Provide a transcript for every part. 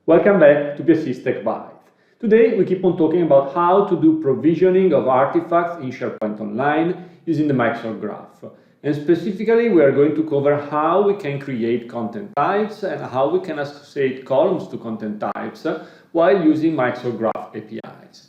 Welcome back to PSC's Tech Byte. Today we keep on talking about how to do provisioning of artifacts in SharePoint Online using the Microsoft Graph. And specifically we are going to cover how we can create content types and how we can associate columns to content types while using Microsoft Graph APIs.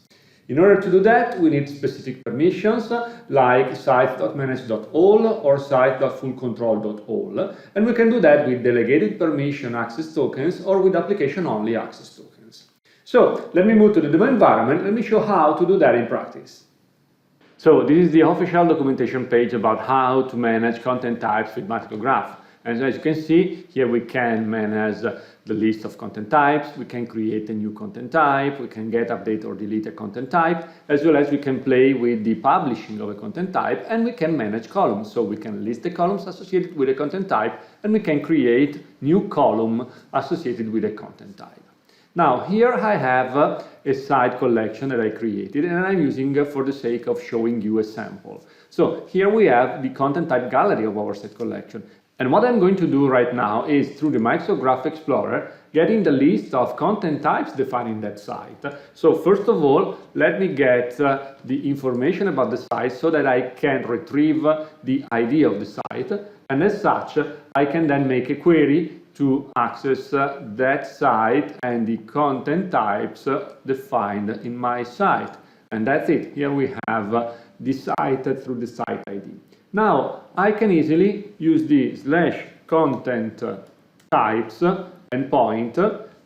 In order to do that, we need specific permissions like site.manage.all or site.fullcontrol.all, and we can do that with delegated permission access tokens or with application-only access tokens. So let me move to the demo environment. Let me show how to do that in practice. So this is the official documentation page about how to manage content types with Microsoft Graph. And as you can see, here we can manage the list of content types, we can create a new content type, we can get, update or delete a content type, as well as we can play with the publishing of a content type, and we can manage columns. So we can list the columns associated with a content type, and we can create new column associated with a content type. Now here I have a site collection that I created, and I'm using for the sake of showing you a sample. So here we have the content type gallery of our site collection. And what I'm going to do right now is, through the Microsoft Graph Explorer, getting the list of content types defined in that site. So first of all, let me get the information about the site so that I can retrieve the ID of the site. And as such, I can then make a query to access that site and the content types defined in my site. And that's it. Here we have the site through the site ID. Now, I can easily use the /content types and point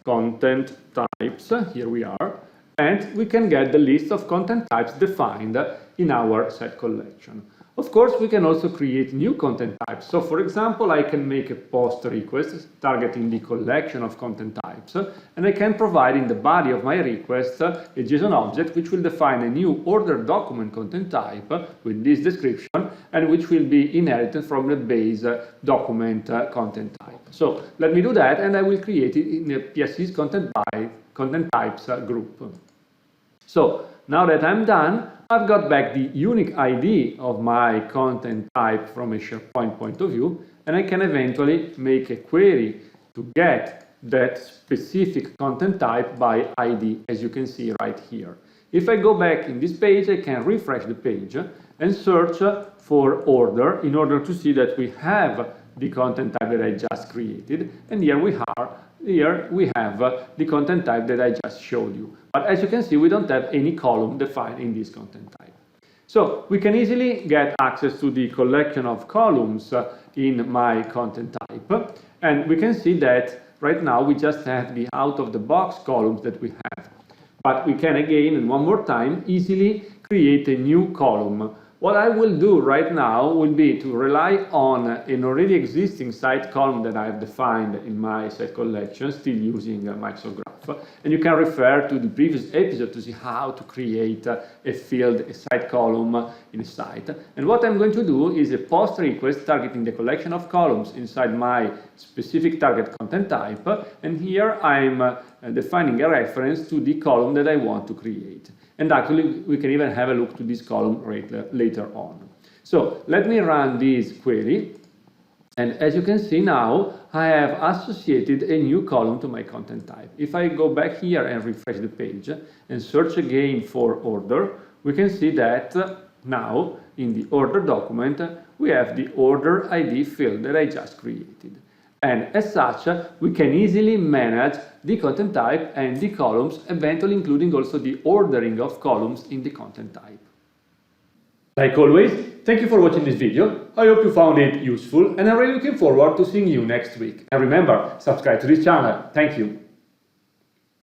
content types, here we are, and we can get the list of content types defined in our site collection. Of course, we can also create new content types. So, for example, I can make a post request targeting the collection of content types, and I can provide in the body of my request a JSON object which will define a new order document content type with this description, and which will be inherited from the base document content type. So, let me do that, and I will create it in the PSC's content types group. So, now that I'm done, I've got back the unique ID of my content type from a SharePoint point of view, and I can eventually make a query to get that specific content type by ID, as you can see right here. If I go back in this page, I can refresh the page and search for order in order to see that we have the content type that I just created, and here we have the content type that I just showed you. But as you can see, we don't have any column defined in this content type. So we can easily get access to the collection of columns in my content type, and we can see that right now we just have the out-of-the-box columns that we have. But we can again, and one more time, easily create a new column. What I will do right now will be to rely on an already existing site column that I have defined in my site collection, still using Microsoft Graph. And you can refer to the previous episode to see how to create a field, a site column in a site. And what I'm going to do is a post request targeting the collection of columns inside my specific target content type. And here I'm defining a reference to the column that I want to create. And actually, we can even have a look to this column later on. So let me run this query. And as you can see now, I have associated a new column to my content type. If I go back here and refresh the page and search again for order, we can see that now in the order document, we have the order ID field that I just created. And as such, we can easily manage the content type and the columns, eventually including also the ordering of columns in the content type. Like always, thank you for watching this video. I hope you found it useful, and I'm really looking forward to seeing you next week. And remember, subscribe to this channel. Thank you.